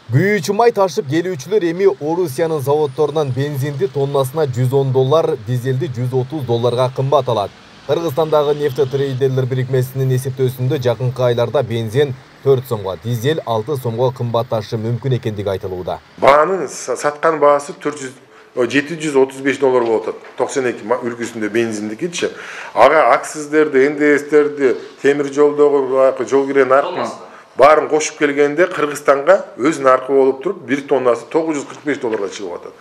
Күйүүчү май ташып келүүчүлөр эми Орусиянын заводдорунан бензинди тоннасына $110, дизелди $130 кымбат алат. Кыргызстандагы нефтетрейдерлер бирикмесинин эсептөөсүндө жакынкы айларда бензин 4 сомго, дизель 6 сомго кымбатташы мүмкүн экендиги айтылууда. Баанын саткан баасы $735 болуп атат. 92 үлгүсүндө бензиндикичи. Ага акциздерди, НДСтерди, темир жолдогу жол кире наркын барын кошуп келгенде Кыргызстанга өз наркы болуп туруп, 1 тоннасы $945 чыгып атат.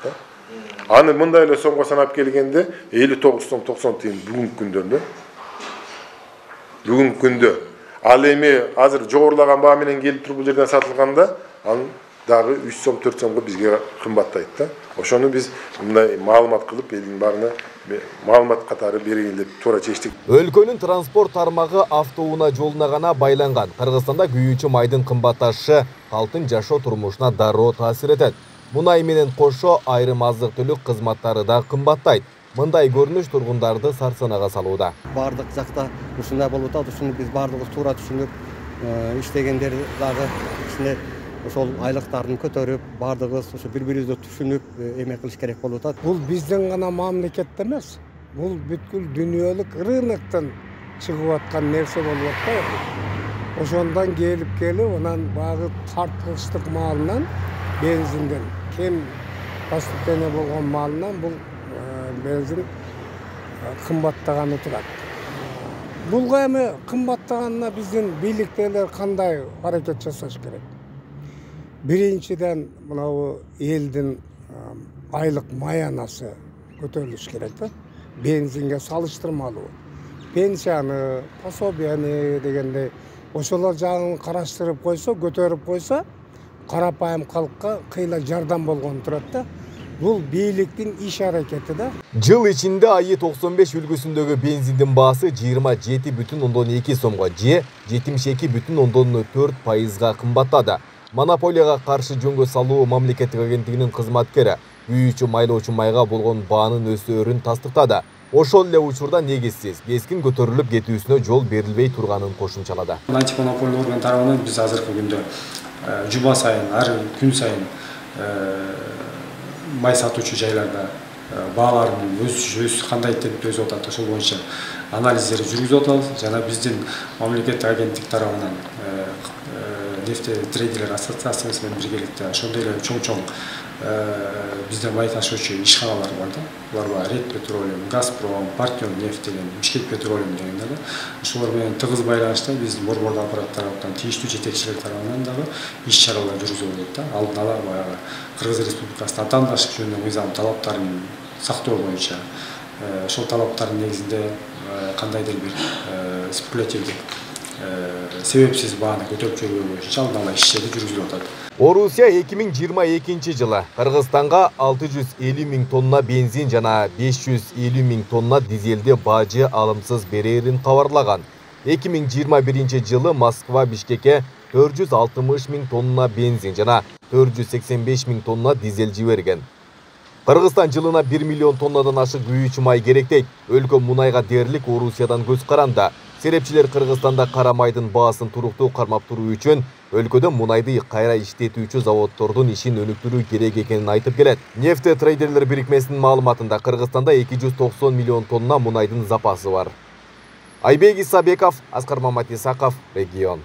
Аны мындай эле сомго санап келгенде 59 сом 90 тиын бүгүнкү күндөрдө. Бүгүнкү күндө. Ал эми азыр жогорулаган баа менен келип туруп бул жерден сатылганда, анын дагы 3 сом 4 сомго бизге кымбаттайт да. Ошону биз мындай маалымат кылып, элдин баарына маалымат катары берейин деп туура чечтик. Өлкөнүн транспорт тармагы автоунаа жолуна гана байланган. Кыргызстанда күйүүчү майдын кымбатташы калктын жашоо турмушуна дароо таасир этет. Мунай менен кошо айрым азык-түлүк кызматтары да кымбаттайт. Мындай көрүнүш тургундарды сарсанага салууда. Бардык жакта ушундай болуп атат, ушуну биз бардыгыбыз туура түшүнүп, иштегендер дагы ичине ошол айлыктарын көтөрүп, бардыгыбыз ушу бири-бирибизди түшүнүп, эме кылыш керек болуп атат. Бул биздин гана мамлекетте эмес, бул бүткүл дүйнөлүк рыноктон чыгып аткан нерсе болуп атпайбы? Ошондон келип, анан багы тарткылыштык маалынан, бензинден, кем поступление болгон маалынан бул бензин кымбаттаганы турат. Булга эми кымбаттаганына биздин бийликтегилер кандай аракет жасаш керек? Биринчиден мынау элдин айлык маянасы көтөрүлүш керек да. Бензинге салыштырмалуу. Пенсияны, пособияны дегендей ошолор жагын караштырып койсо, көтөрүп койсо, карапайым калкка кыйла жардам болгон турат да. Бул бийликтин иш аракети да. Жыл ичинде айы 95 үлгүсүндөгү бензиндин баасы 27,2 сомго же 72,4% кымбаттады. Монополияга каршы жөнгө салуу мамлекеттик агенттигинин кызматкери күйүүчү майлоочу майга болгон баанын өсөөрүн тастыктады. Ошол эле учурда негизсиз кескин көтөрүлүп кетүүсүнө жол берилбей турганын кошумчалады. Антимонополдук орган тарабынан биз азыркы күндө жума сайын, ар күн сайын май сатуучу жайларда баалардын өз кандай темпте өсүп атат, ошол боюнча анализдерди жүргүзүп атабыз. Жана биздин мамлекеттик агенттик тарабынан нефтетрейдерлер ассоциациясы менен биргеликте ошондой эле чоң бизде май ташуучу ишканалар бар да. Булар бар Ред Петролиум, Газпром, Партнер нефть деген, Бишкек Петролиум дегендер да. Ошолор менен тыгыз байланышта биздин борбордук аппарат тарабынан, тийиштүү жетекчилер тарабынан дагы иш-чаралар жүргүзүлүп атат да. Алдын ала баягы Кыргыз Республикасынын атаандашык жөнүндөгү мыйзам талаптарын сактоо боюнча ошол талаптардын негизинде кандайдыр бир спекулятивдик себепсиз бааны көтөрүп жиберүү боюнча алдын ала иш-чаралар жүргүзүлүп атат. Орусия 2022 жылы Кыргызстанга 650 000 тонна бензин жана 550 000 тонна дизелди бажы алымсыз берерин кабарлаган. 2021 жылы Москва Бишкекке 460 000 тонна бензин жана 485 000 тонна дизель жиберген. Кыргызстан жылына 1 миллион тоннадан ашык күйүүчү май керектейт. Өлкө мунайга дээрлик Орусиядан көз каранда. Серепчилер Кыргызстанда кара майдын баасын туруктуу кармап туруу үчүн өлкөдө мунайды кайра иштетүүчү заводдордун ишин өнүктүрүү керек экенин айтып келет. Нефтетрейдерлер бирикмесинин маалыматында Кыргызстанда 290 миллион тонна мунайдын запасы бар. Айбек Исабеков, Аскар Маматисаков, Регион.